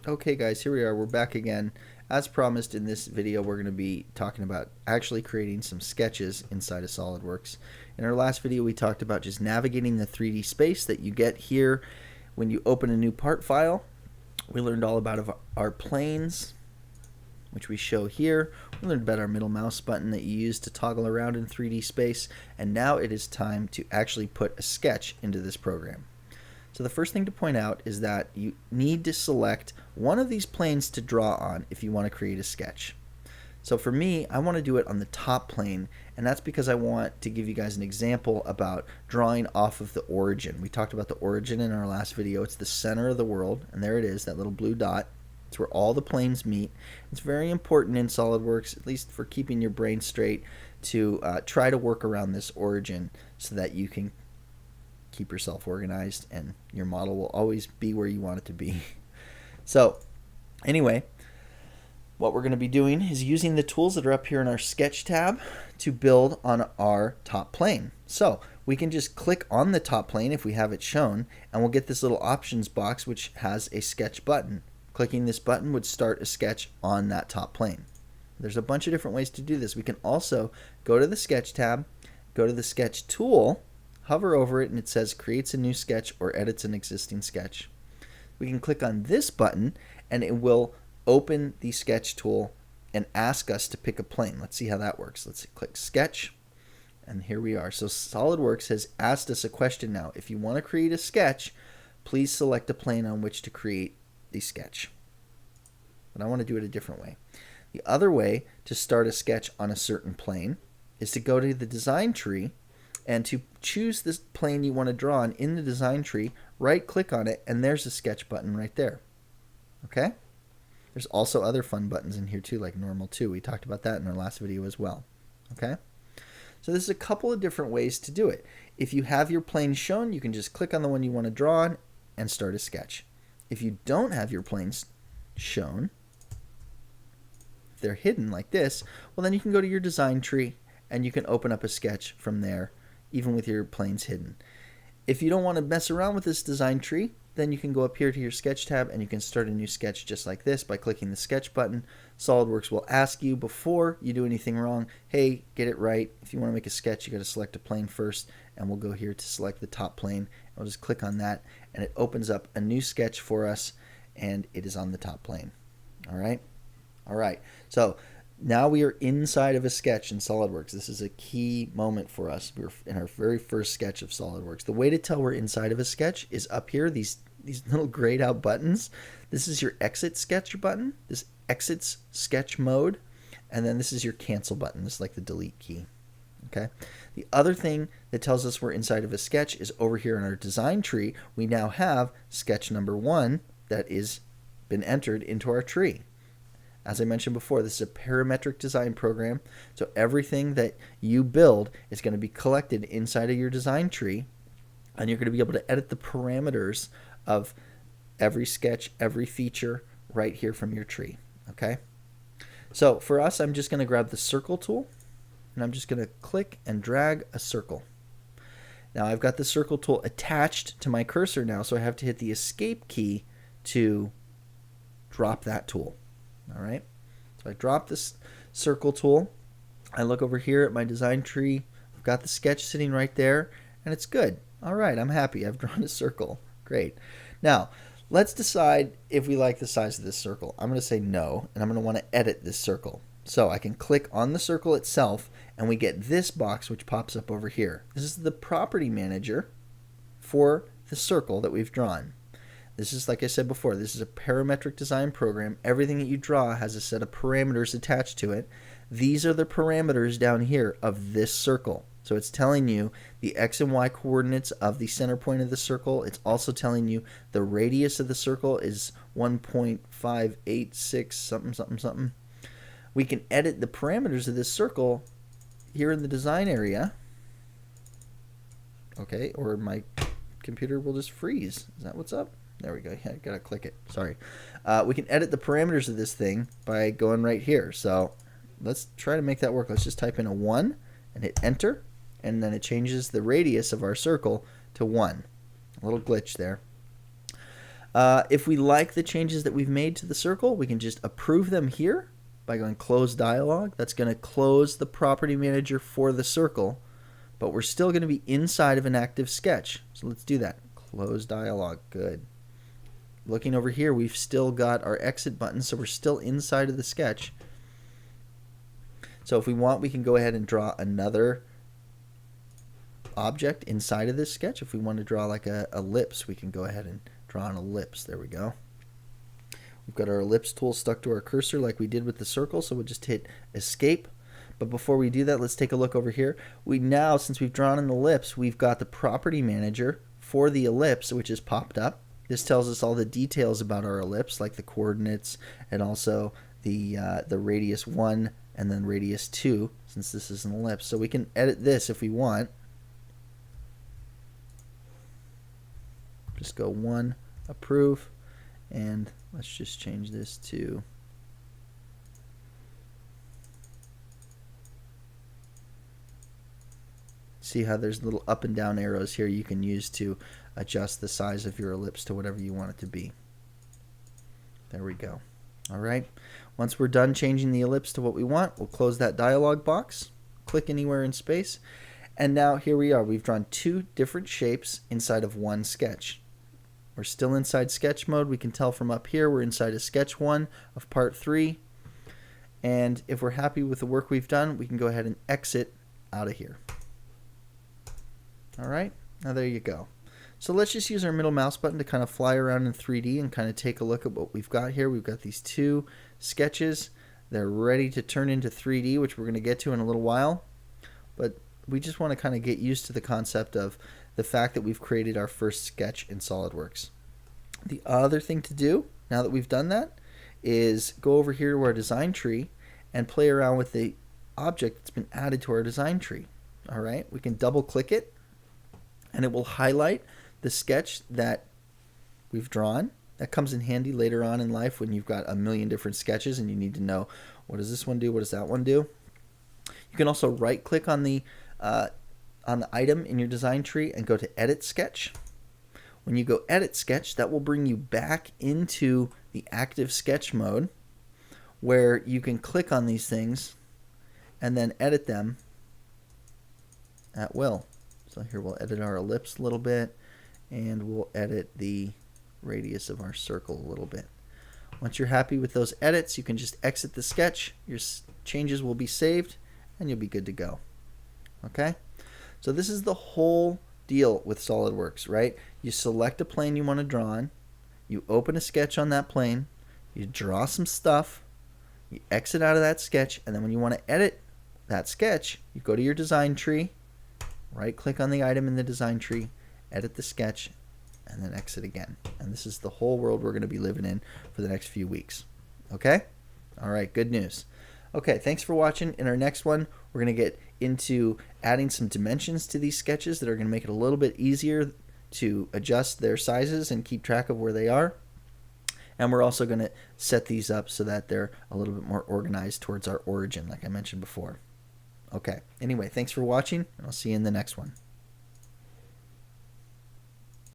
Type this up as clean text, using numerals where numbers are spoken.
Okay guys, here we are. We're back again. As promised, in this video we're going to be talking about actually creating some sketches inside of SolidWorks. In our last video we talked about just navigating the 3D space that you get here when you open a new part file. We learned all about our planes, which we show here. We learned about our middle mouse button that you use to toggle around in 3D space. And now it is time to actually put a sketch into this program. So the first thing to point out is that you need to select one of these planes to draw on if you want to create a sketch. So for me, I want to do it on the top plane, and that's because I want to give you guys an example about drawing off of the origin. We talked about the origin in our last video. It's the center of the world, and there it is, that little blue dot. It's where all the planes meet. It's very important in SolidWorks, at least for keeping your brain straight, to try to work around this origin so that you can keep yourself organized and your model will always be where you want it to be. So anyway, what we're going to be doing is using the tools that are up here in our sketch tab to build on our top plane. So we can just click on the top plane if we have it shown, and we'll get this little options box which has a sketch button. Clicking this button would start a sketch on that top plane. There's a bunch of different ways to do this. We can also go to the sketch tab, go to the sketch tool, hover over it, and it says creates a new sketch or edits an existing sketch. We can click on this button and it will open the sketch tool and ask us to pick a plane. Let's see how that works. Let's click sketch, and here we are. So SolidWorks has asked us a question now. If you want to create a sketch, please select a plane on which to create the sketch. But I want to do it a different way. The other way to start a sketch on a certain plane is to go to the design tree and to choose this plane you want to draw on in the design tree, right click on it, and there's a sketch button right there. Okay? There's also other fun buttons in here too, like normal too. We talked about that in our last video as well. Okay? So there's a couple of different ways to do it. If you have your plane shown, you can just click on the one you want to draw on and start a sketch. If you don't have your planes shown, if they're hidden like this, well then you can go to your design tree and you can open up a sketch from there, even with your planes hidden. If you don't want to mess around with this design tree, then you can go up here to your sketch tab and you can start a new sketch just like this by clicking the sketch button. SolidWorks will ask you before you do anything wrong, hey, get it right. If you want to make a sketch, you got to select a plane first, and we'll go here to select the top plane. I'll just click on that and it opens up a new sketch for us, and it is on the top plane. All right. So now we are inside of a sketch in SolidWorks. This is a key moment for us. We're in our very first sketch of SolidWorks. The way to tell we're inside of a sketch is up here, these little grayed out buttons. This is your exit sketch button. This exits sketch mode. And then this is your cancel button. This is like the delete key. Okay. The other thing that tells us we're inside of a sketch is over here in our design tree. We now have sketch number 1 that is been entered into our tree. As I mentioned before, this is a parametric design program, so everything that you build is going to be collected inside of your design tree, and you're going to be able to edit the parameters of every sketch, every feature right here from your tree. Okay? So for us, I'm just going to grab the circle tool, and I'm just going to click and drag a circle. Now I've got the circle tool attached to my cursor now, so I have to hit the escape key to drop that tool. All right, so I drop this circle tool. I look over here at my design tree. I've got the sketch sitting right there, and it's good. All right, I'm happy. I've drawn a circle. Great. Now, let's decide if we like the size of this circle. I'm going to say no, and I'm going to want to edit this circle. So I can click on the circle itself, and we get this box which pops up over here. This is the property manager for the circle that we've drawn. This is, like I said before, this is a parametric design program. Everything that you draw has a set of parameters attached to it. These are the parameters down here of this circle. So it's telling you the X and Y coordinates of the center point of the circle. It's also telling you the radius of the circle is 1.586 something. We can edit the parameters of this circle here in the design area. Okay, or my computer will just freeze. Is that what's up? There we go. Yeah, gotta click it. Sorry. We can edit the parameters of this thing by going right here. So let's try to make that work. Let's just type in a 1 and hit enter, and then it changes the radius of our circle to 1. A little glitch there. If we like the changes that we've made to the circle, we can just approve them here by going close dialog. That's going to close the property manager for the circle, but we're still going to be inside of an active sketch. So let's do that. Close dialog. Good. Looking over here, we've still got our exit button, so we're still inside of the sketch. So if we want, we can go ahead and draw another object inside of this sketch. If we want to draw like a ellipse, we can go ahead and draw an ellipse. There we go. We've got our ellipse tool stuck to our cursor like we did with the circle, so we'll just hit escape. But before we do that, let's take a look over here. Now, since we've drawn an ellipse, we've got the property manager for the ellipse, which is popped up. This tells us all the details about our ellipse, like the coordinates and also the radius 1 and then radius 2, since this is an ellipse. So we can edit this if we want. Just go 1, approve, and let's just change this to see how there's little up and down arrows here you can use to adjust the size of your ellipse to whatever you want it to be. There we go. All right. Once we're done changing the ellipse to what we want, we'll close that dialog box, click anywhere in space, and now here we are. We've drawn 2 different shapes inside of one sketch. We're still inside sketch mode. We can tell from up here we're inside of sketch 1 of part 3. And if we're happy with the work we've done, we can go ahead and exit out of here. All right, now there you go. So let's just use our middle mouse button to kind of fly around in 3D and kind of take a look at what we've got here. We've got these 2 sketches. They're ready to turn into 3D, which we're going to get to in a little while. But we just want to kind of get used to the concept of the fact that we've created our first sketch in SolidWorks. The other thing to do, now that we've done that, is go over here to our design tree and play around with the object that's been added to our design tree. All right, we can double click it and it will highlight the sketch that we've drawn. That comes in handy later on in life when you've got a million different sketches and you need to know, what does this one do, what does that one do? You can also right click on the item in your design tree and go to edit sketch. When you go edit sketch, that will bring you back into the active sketch mode where you can click on these things and then edit them at will. So here we'll edit our ellipse a little bit and we'll edit the radius of our circle a little bit. Once you're happy with those edits, you can just exit the sketch. Your changes will be saved and you'll be good to go. Okay? So this is the whole deal with SolidWorks, right? You select a plane you want to draw on, you open a sketch on that plane, you draw some stuff, you exit out of that sketch, and then when you want to edit that sketch, you go to your design tree, right click on the item in the design tree, edit the sketch, and then exit again. And this is the whole world we're going to be living in for the next few weeks. Okay? All right, good news. Okay, thanks for watching. In our next one, we're going to get into adding some dimensions to these sketches that are going to make it a little bit easier to adjust their sizes and keep track of where they are. And we're also going to set these up so that they're a little bit more organized towards our origin, like I mentioned before. Okay, anyway, thanks for watching, and I'll see you in the next one.